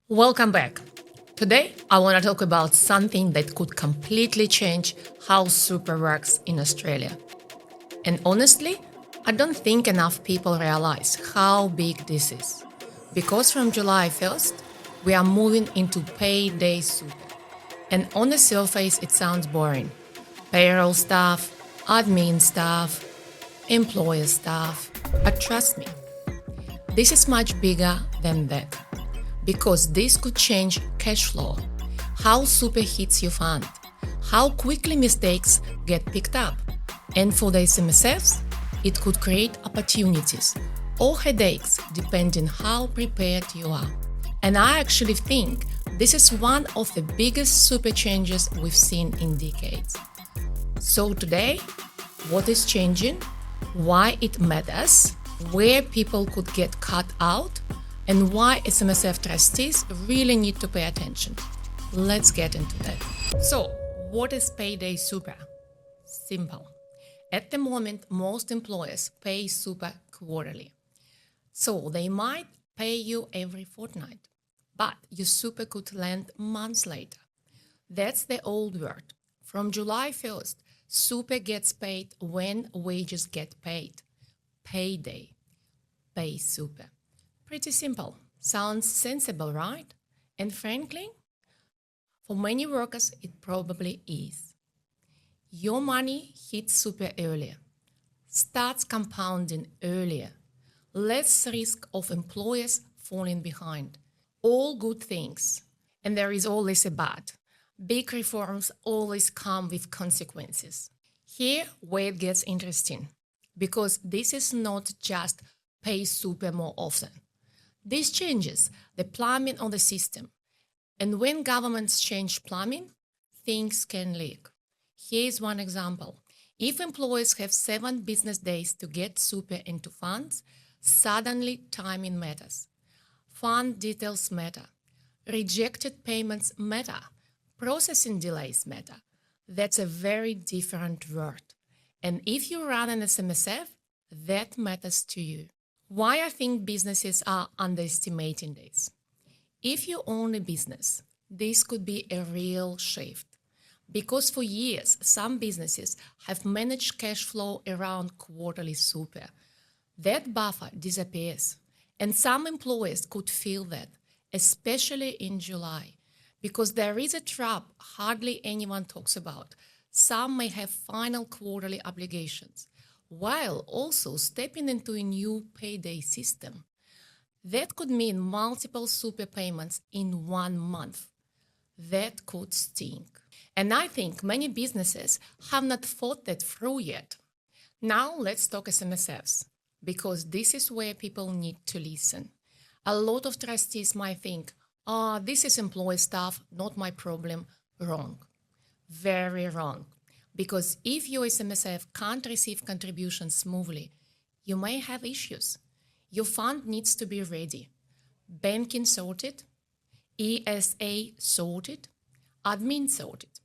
Welcome back. Today, I want to talk about something that could completely change how super works in Australia. And honestly, I don't think enough people realize how big this is. Because from July 1st, we are moving into Payday Super. And on the surface, it sounds boring. Payroll stuff, admin stuff, employer stuff. But trust me, this is much bigger than that. Because this could change cash flow, how super hits your fund, how quickly mistakes get picked up. And for the SMSFs, it could create opportunities or headaches depending how prepared you are. And I actually think this is one of the biggest super changes we've seen in decades. So today, what is changing, why it matters, where people could get cut out, and why SMSF trustees really need to pay attention. Let's get into that. So, what is Payday Super? Simple. At the moment, most employers pay super quarterly. So they might pay you every fortnight, but your super could land months later. That's the old word. From July 1st, super gets paid when wages get paid. Payday. Pay super. Pretty simple. Sounds sensible, right? And frankly, for many workers, it probably is. Your money hits super earlier, starts compounding earlier, less risk of employers falling behind. All good things. And there is always a but. Big reforms always come with consequences. Here, where it gets interesting, because this is not just pay super more often. This changes the plumbing on the system. And when governments change plumbing, things can leak. Here's one example. If employers have 7 business days to get super into funds, suddenly timing matters. Fund details matter. Rejected payments matter. Processing delays matter. That's a very different word. And if you run an SMSF, that matters to you. Why I think businesses are underestimating this. If you own a business, this could be a real shift. Because for years, some businesses have managed cash flow around quarterly super. That buffer disappears. And some employers could feel that, especially in July. Because there is a trap hardly anyone talks about. Some may have final quarterly obligations, while also stepping into a new payday system. That could mean multiple super payments in 1 month. That could stink. And I think many businesses have not thought that through yet. Now let's talk SMSFs, because this is where people need to listen. A lot of trustees might think, this is employee stuff, not my problem. Wrong. Very wrong. Because if your SMSF can't receive contributions smoothly, you may have issues. Your fund needs to be ready. Banking sorted, ESA sorted, admin sorted.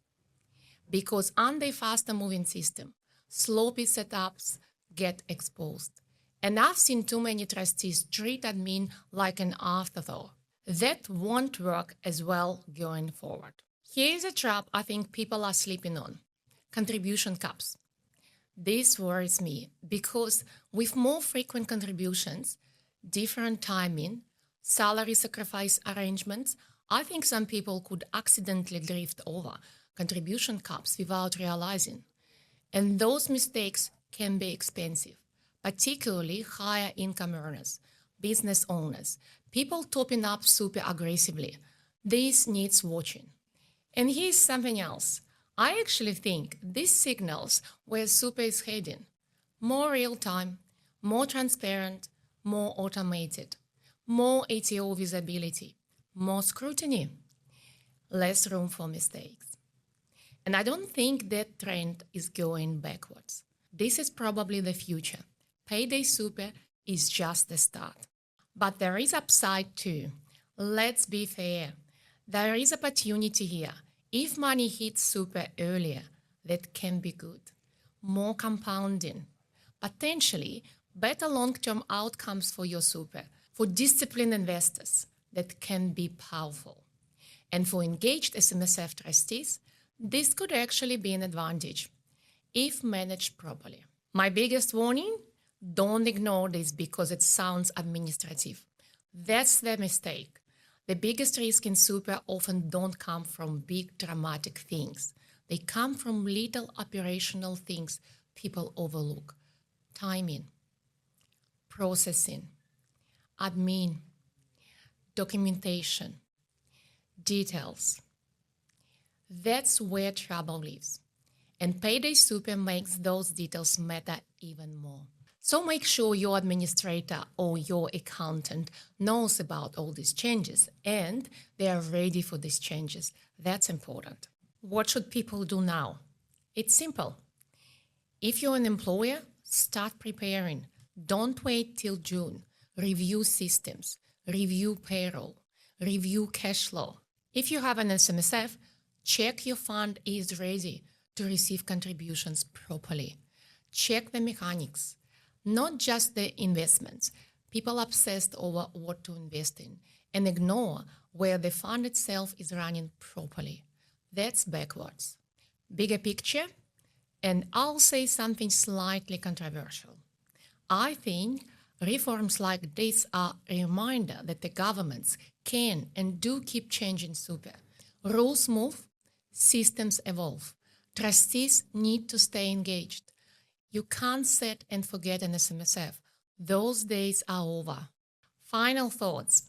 Because under a faster moving system, sloppy setups get exposed. And I've seen too many trustees treat admin like an afterthought. That won't work as well going forward. Here's a trap I think people are sleeping on. Contribution caps. This worries me because with more frequent contributions, different timing, salary sacrifice arrangements, I think some people could accidentally drift over contribution caps without realizing. And those mistakes can be expensive, particularly higher income earners, business owners, people topping up super aggressively. This needs watching. And here's something else. I actually think this signals where super is heading. More real-time, more transparent, more automated, more ATO visibility, more scrutiny, less room for mistakes. And I don't think that trend is going backwards. This is probably the future. Payday Super is just the start. But there is upside too. Let's be fair. There is opportunity here. If money hits super earlier, that can be good. More compounding. Potentially better long-term outcomes for your super, for disciplined investors, that can be powerful. And for engaged SMSF trustees, this could actually be an advantage if managed properly. My biggest warning, don't ignore this because it sounds administrative. That's the mistake. The biggest risk in super often don't come from big dramatic things. They come from little operational things people overlook. Timing, processing, admin, documentation, details. That's where trouble lives. And Payday Super makes those details matter even more. So make sure your administrator or your accountant knows about all these changes and they are ready for these changes. That's important. What should people do now? It's simple. If you're an employer, start preparing. Don't wait till June. Review systems, review payroll, review cash flow. If you have an SMSF, check your fund is ready to receive contributions properly. Check the mechanics, not just the investments. People obsessed over what to invest in and ignore where the fund itself is running properly. That's backwards. Bigger picture, and I'll say something slightly controversial. I think reforms like this are a reminder that the governments can and do keep changing super. Rules move, systems evolve. Trustees need to stay engaged. You can't set and forget an SMSF. Those days are over. Final thoughts.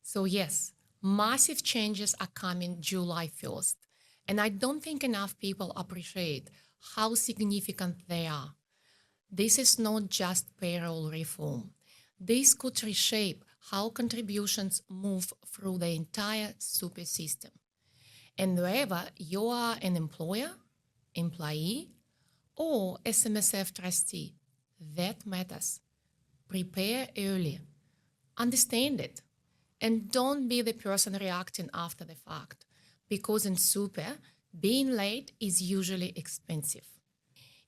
So yes, massive changes are coming July 1st. And I don't think enough people appreciate how significant they are. This is not just payroll reform. This could reshape how contributions move through the entire super system. And whether you are an employer, employee, or SMSF trustee, that matters. Prepare early, understand it, and don't be the person reacting after the fact, because in super, being late is usually expensive.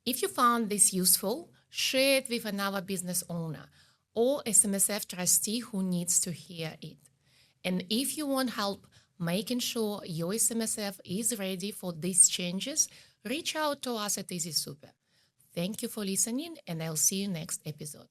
If you found this useful, share it with another business owner or SMSF trustee who needs to hear it. And if you want help making sure your SMSF is ready for these changes, reach out to us at Easy Super. Thank you for listening, and I'll see you next episode.